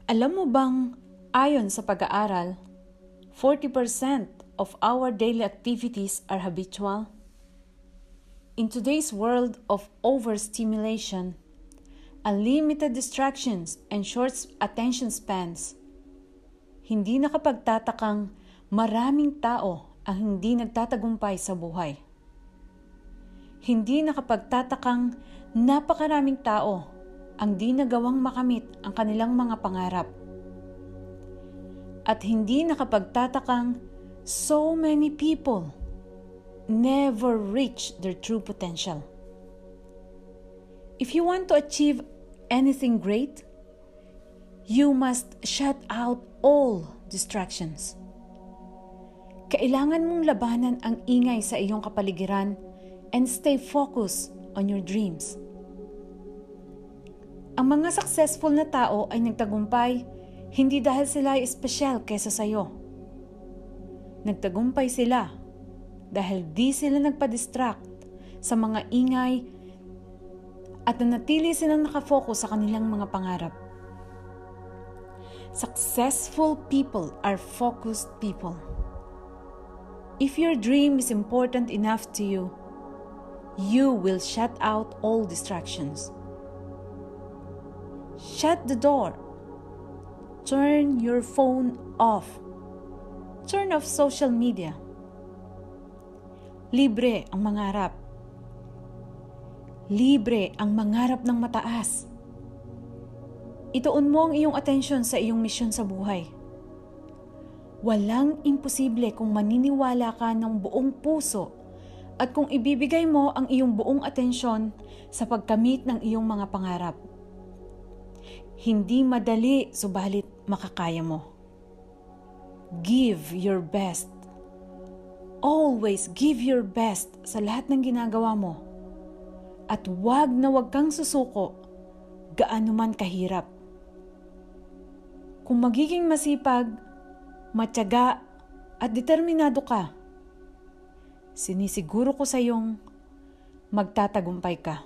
Alam mo bang, ayon sa pag-aaral, 40% of our daily activities are habitual? In today's world of overstimulation, unlimited distractions and short attention spans, hindi nakapagtatakang maraming tao ang hindi nagtatagumpay sa buhay. Hindi nakapagtatakang napakaraming tao ang di nagawang makamit ang kanilang mga pangarap. At hindi nakapagtatakang so many people never reach their true potential. If you want to achieve anything great, you must shut out all distractions. Kailangan mong labanan ang ingay sa iyong kapaligiran and stay focused on your dreams. Ang mga successful na tao ay nagtagumpay hindi dahil sila ay espesyal kaysa sayo. Nagtagumpay sila dahil di sila nagpa-distract sa mga ingay at nanatili silang nakafocus sa kanilang mga pangarap. Successful people are focused people. If your dream is important enough to you, you will shut out all distractions. Shut the door. Turn your phone off. Turn off social media. Libre ang mangarap. Libre ang mangarap ng mataas. Ituon mo ang iyong atensyon sa iyong misyon sa buhay. Walang imposible kung maniniwala ka ng buong puso at kung ibibigay mo ang iyong buong atensyon sa pagkamit ng iyong mga pangarap. Hindi madali, subalit makakaya mo. Give your best. Always give your best sa lahat ng ginagawa mo. At wag kang susuko, gaano man kahirap. Kung magiging masipag, matyaga at determinado ka, sinisiguro ko sa iyong magtatagumpay ka.